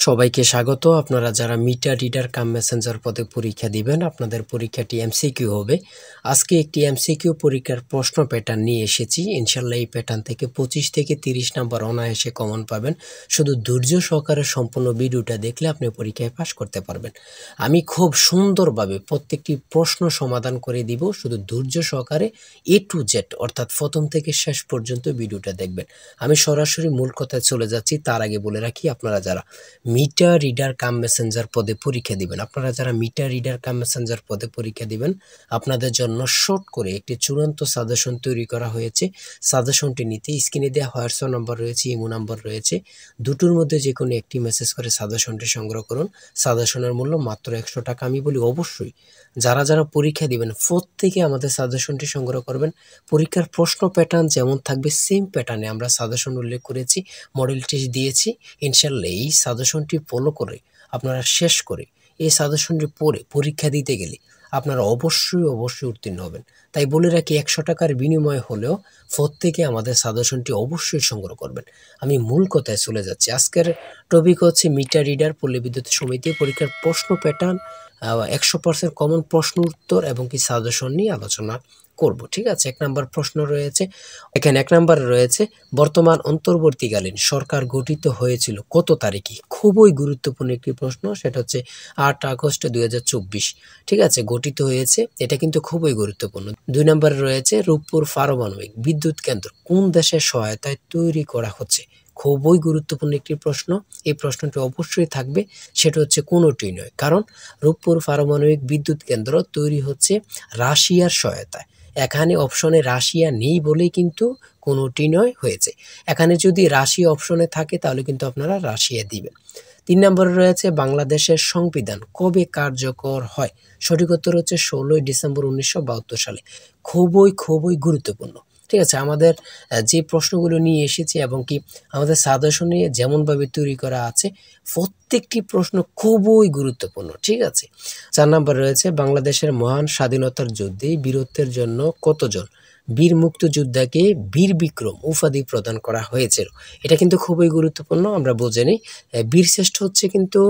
সবাইকে স্বাগত। আপনারা যারা মিটার রিডার কাম মেসেঞ্জার পদে পরীক্ষা দিবেন, আপনাদের পরীক্ষাটি এমসিকিউ হবে। আজকে একটি এমসিকিউ পরীক্ষার প্রশ্ন প্যাটার্ন নিয়ে এসেছি। ইনশাল্লাহ এই প্যাটার্ন থেকে 25 থেকে 30 নাম্বার অনায়াসে কমন পাবেন। শুধু ধৈর্য সহকারে সম্পূর্ণ ভিডিওটা দেখলে আপনি পরীক্ষায় পাস করতে পারবেন। আমি খুব সুন্দরভাবে প্রত্যেকটি প্রশ্ন সমাধান করে দিব। শুধু ধৈর্য সহকারে A to Z অর্থাৎ প্রথম থেকে শেষ পর্যন্ত ভিডিওটা দেখবেন। আমি সরাসরি মূল কথায় চলে যাচ্ছি। তার আগে বলে রাখি, আপনারা যারা মিটার রিডার কাম মেসেঞ্জার পদে পরীক্ষা দিবেন, আপনাদের জন্য শর্ট করে একটি চূড়ান্ত সাজেশন তৈরি করা হয়েছে। সাজেশনটি নিতে স্ক্রিনে দেওয়া হোয়াটসঅ্যাপ নাম্বার রয়েছে, ইমো নাম্বার রয়েছে। দুটোর মধ্যে যে কোনো একটি মেসেজ করে সাজেশনটি সংগ্রহ করুন। সাজেশনের মূল্য মাত্র 100 টাকা। আমি বলি অবশ্যই যারা যারা পরীক্ষা দিবেন প্রত্যেকে আমাদের সাজেশনটি সংগ্রহ করবেন। পরীক্ষার প্রশ্ন প্যাটার্ন যেমন থাকবে সেম প্যাটার্নে আমরা সাজেশন উল্লেখ করেছি, মডেল টেস্ট দিয়েছি। ইনশাল্লাহ এই সাজেশনটি ফলো করে আপনারা শেষ করে এই সাজেশনটি পড়ে পরীক্ষা দিতে গেলে আপনারা অবশ্যই উত্তীর্ণ হবেন। তাই বলে রাখি, 100 টাকার বিনিময়ে হলেও প্রত্যেকে আমাদের সাজেশনটি অবশ্যই সংগ্রহ করবেন। আমি মূল কথায় চলে যাচ্ছি। আজকের টপিক হচ্ছে মিটার রিডার পল্লী বিদ্যুৎ সমিতি পরীক্ষার প্রশ্ন প্যাটার্ন, 100% কমন প্রশ্ন উত্তর এবং কি সাজেশন নিয়ে আলোচনা করব। ঠিক আছে, এক নম্বর প্রশ্ন রয়েছে। এখানে 1 নম্বরে রয়েছে, বর্তমান অন্তর্বর্তীকালীন সরকার গঠিত হয়েছিল কত তারিখে? খুবই গুরুত্বপূর্ণ একটি প্রশ্ন। সেটা হচ্ছে 8 আগস্ট 2024। ঠিক আছে, গঠিত হয়েছে। এটা কিন্তু খুবই গুরুত্বপূর্ণ। 2 নম্বরে রয়েছে, রূপপুর পারমাণবিক বিদ্যুৎ কেন্দ্র কোন দেশের সহায়তায় তৈরি করা হচ্ছে? খুবই গুরুত্বপূর্ণ একটি প্রশ্ন। এই প্রশ্নটি অবশ্যই থাকবে। সেটা হচ্ছে কোনোটি নয়, কারণ রূপপুর পারমাণবিক বিদ্যুৎ কেন্দ্র তৈরি হচ্ছে রাশিয়ার সহায়তায়। এখানে অপশনে রাশিয়া নেই বলেই কিন্তু কোনোটি নয় হয়েছে। এখানে যদি রাশিয়া অপশনে থাকে তাহলে কিন্তু আপনারা রাশিয়া দিবেন। 3 নম্বরে রয়েছে, বাংলাদেশের সংবিধান কবে কার্যকর হয়? সঠিক উত্তর হচ্ছে 16 ডিসেম্বর 1972 সালে। খুবই গুরুত্বপূর্ণ। ঠিক আছে, আমাদের যে প্রশ্নগুলো নিয়ে এসেছি এবং কি আমাদের সাজেশনে যেমনভাবে তৈরি করা আছে, প্রত্যেকটি প্রশ্ন খুবই গুরুত্বপূর্ণ। ঠিক আছে। 4 নম্বর রয়েছে, বাংলাদেশের মহান স্বাধীনতার যুদ্ধে বীরত্বের জন্য কতজন বীর মুক্তিযোদ্ধাকে বীর বিক্রম উপাধি প্রদান করা হয়েছিল? এটা কিন্তু খুবই গুরুত্বপূর্ণ। আমরা বুঝে নিই, বীরশ্রেষ্ঠ হচ্ছে কিন্তু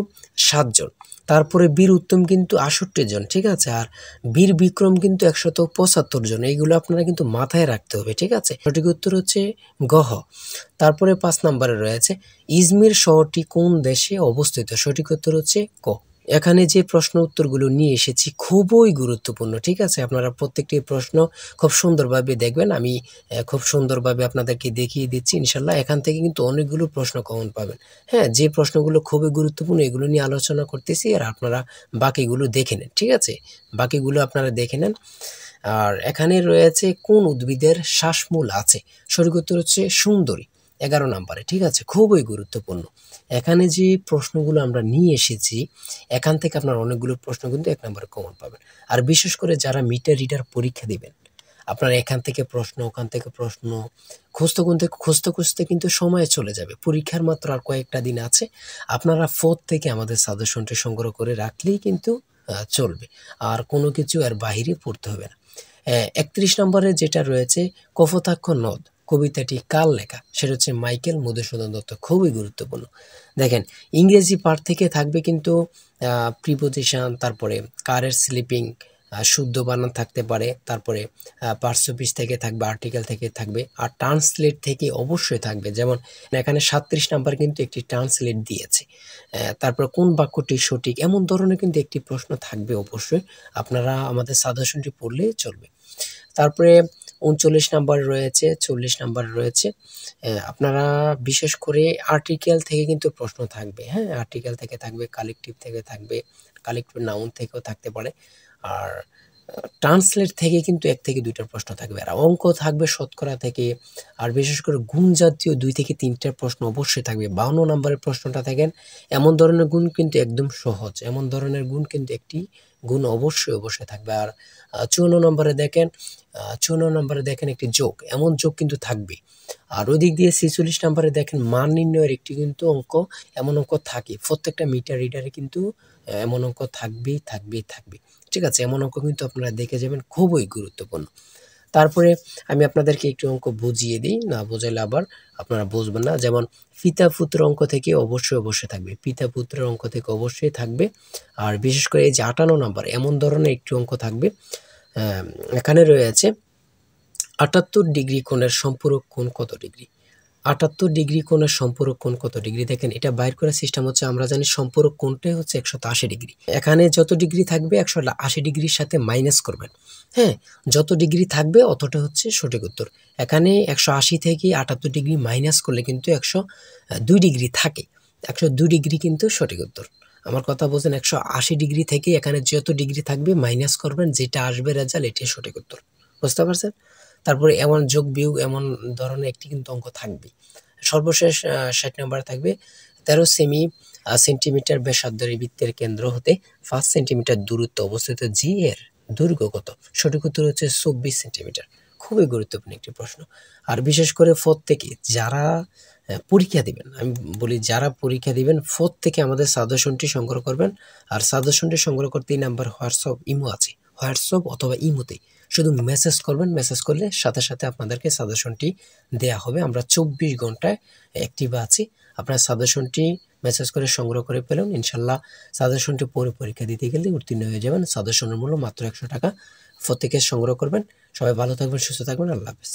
7 জন, তারপরে বীর উত্তম কিন্তু 68 জন। ঠিক আছে, আর বীর বিক্রম কিন্তু 175 জন। এইগুলো আপনারা কিন্তু মাথায় রাখতে হবে। ঠিক আছে, সঠিক উত্তর হচ্ছে গহ। তারপরে 5 নম্বরে রয়েছে, ইজমির শহরটি কোন দেশে অবস্থিত? সঠিক উত্তর হচ্ছে ক। এখানে যে প্রশ্ন উত্তরগুলো নিয়ে এসেছি খুবই গুরুত্বপূর্ণ। ঠিক আছে, আপনারা প্রত্যেকটি প্রশ্ন খুব সুন্দরভাবে দেখবেন। আমি খুব সুন্দরভাবে আপনাদেরকে দেখিয়ে দিচ্ছি। ইনশাল্লাহ এখান থেকে কিন্তু অনেকগুলো প্রশ্ন কমন পাবেন। হ্যাঁ, যে প্রশ্নগুলো খুবই গুরুত্বপূর্ণ এগুলো নিয়ে আলোচনা করতেছি, আর আপনারা বাকিগুলো দেখে নেন। ঠিক আছে, বাকিগুলো আপনারা দেখে নেন। আর এখানে রয়েছে, কোন উদ্ভিদের শ্বাসমূল আছে? সঠিক উত্তর হচ্ছে সুন্দরী, 11 নম্বরে। ঠিক আছে, খুবই গুরুত্বপূর্ণ। এখানে যে প্রশ্নগুলো আমরা নিয়ে এসেছি এখান থেকে আপনার অনেকগুলো প্রশ্ন কিন্তু 1 নম্বরে কমন পাবেন। আর বিশেষ করে যারা মিটার রিডার পরীক্ষা দিবেন, আপনারা এখান থেকে প্রশ্ন ওখান থেকে প্রশ্ন খুঁজতে কিন্তু সময় চলে যাবে। পরীক্ষার মাত্র আর কয়েকটা দিন আছে। আপনারা থেকে আমাদের সাজেশনটি সংগ্রহ করে রাখলেই কিন্তু চলবে, আর কোনো কিছু আর বাহিরে পড়তে হবে না। 31 নম্বরে যেটা রয়েছে, কপোতাক্ষ নদ কবিতাটি কার লেখা? সেটা হচ্ছে মাইকেল মধুসূদন দত্ত। খুবই গুরুত্বপূর্ণ। দেখেন, ইংরেজি পার্ট থেকে থাকবে কিন্তু প্রিপোজিশন, তারপরে কারের স্লিপিং, শুদ্ধ বানান থাকতে পারে, তারপরে পার্সোপিস থেকে থাকবে, আর্টিকেল থেকে থাকবে, আর ট্রান্সলেট থেকে অবশ্যই থাকবে। যেমন এখানে 37 নাম্বার কিন্তু একটি ট্রান্সলেট দিয়েছে। তারপর কোন বাক্যটি সঠিক, এমন ধরনের কিন্তু একটি প্রশ্ন থাকবে অবশ্যই। আপনারা আমাদের সাজেশনটি পড়লে চলবে। তারপরে 39 নাম্বার রয়েছে, 40 নাম্বার রয়েছে। আপনারা বিশেষ করে আর্টিকেল থেকে কিন্তু প্রশ্ন থাকবে। হ্যাঁ, আর্টিকেল থেকে থাকবে, কালেকটিভ থেকে থাকবে, কালেকটিভ নাউন থেকেও থাকতে পারে, আর ট্রান্সলেট থেকে কিন্তু 1 থেকে 2টা প্রশ্ন থাকবে, আর অঙ্ক থাকবে শতকরা থেকে। আর বিশেষ করে গুণ জাতীয় 2 থেকে 3টা প্রশ্ন অবশ্যই থাকবে। 52 নম্বরের প্রশ্নটা দেখেন, এমন ধরনের গুণ কিন্তু একদম সহজ, এমন ধরনের গুণ কিন্তু একটি গুণ অবশ্যই থাকবে। আর 54 নম্বরে দেখেন, 54 নম্বরে দেখেন একটি যোগ, এমন যোগ কিন্তু থাকবে। আর ওই দিক দিয়ে 46 নম্বরে দেখেন মান নির্ণয়ের একটি কিন্তু অঙ্ক, এমন অঙ্ক থাকে প্রত্যেকটা মিটার রিডারে কিন্তু। এমন অঙ্ক থাকবেই। ঠিক আছে, এমন অঙ্ক কিন্তু আপনারা দেখে যাবেন, খুবই গুরুত্বপূর্ণ। তারপরে আমি আপনাদেরকে একটু অঙ্ক বুঝিয়ে দিই, না বোঝাইলে আবার আপনারা বুঝবেন না। যেমন পিতা পুত্র অঙ্ক থেকে অবশ্যই থাকবে, পিতা পুত্রের অঙ্ক থেকে অবশ্যই থাকবে। আর বিশেষ করে এই যে 58 নাম্বার এমন ধরনের একটি অঙ্ক থাকবে। এখানে রয়েছে 78 ডিগ্রি কোণের সম্পূরক কোণ কত ডিগ্রি। 78 ডিগ্রি কোণের সম্পূরক কোণ কত ডিগ্রি। দেখেন এটা বাইর করার সিস্টেম হচ্ছে, আমরা জানি সম্পূরক কোণটাই হচ্ছে 180 ডিগ্রি। এখানে যত ডিগ্রি থাকবে 180 ডিগ্রির সাথে মাইনাস করবেন। হ্যাঁ, যত ডিগ্রি থাকবে অতটা হচ্ছে সঠিক উত্তর। এখানে 180 থেকে 78 ডিগ্রি মাইনাস করলে কিন্তু 102 ডিগ্রি থাকে। 102 ডিগ্রি কিন্তু সঠিক উত্তর। আমার কথা বোঝেন, 180 ডিগ্রি থেকে এখানে যত ডিগ্রি থাকবে মাইনাস করবেন, যেটা আসবে রেজাল্ট এটাই সঠিক উত্তর। বুঝতে পারছেন? তারপরে এমন যোগ বিয়োগ এমন ধরনের একটি কিন্তু অঙ্ক থাকবে। সর্বশেষ 60 নম্বরে থাকবে 13 সেন্টিমিটার ব্যাসার্ধের বৃত্তের কেন্দ্র হতে 5 সেন্টিমিটার দূরত্বে অবস্থিত জি এর দৈর্ঘ্য কত। সঠিক উত্তর হচ্ছে 24 সেন্টিমিটার। খুবই গুরুত্বপূর্ণ একটি প্রশ্ন। আর বিশেষ করে থেকে যারা পরীক্ষা দিবেন, আমি বলি যারা পরীক্ষা দিবেন থেকে আমাদের সাজেশনটি সংগ্রহ করবেন। আর সাজেশনটি সংগ্রহ করতে এই নাম্বার হোয়াটসঅ্যাপ ইমো আছে, হোয়াটসঅ্যাপ অথবা ইমোতে শুধু মেসেজ করবেন। মেসেজ করলে সাথে আপনাদেরকে সাজেশনটি দেয়া হবে। আমরা 24 ঘন্টায় অ্যাক্টিভ আছি। আপনার সাজেশনটি মেসেজ করে সংগ্রহ করে পেলেন, ইনশাল্লাহ সাজেশনটি পরে পরীক্ষা দিতে গেলে উত্তীর্ণ হয়ে যাবেন। সাজেশনের মূল্য মাত্র 100 টাকা। প্রত্যেকে সংগ্রহ করবেন। সবাই ভালো থাকবেন, সুস্থ থাকবেন। আল্লাহ হাফেজ।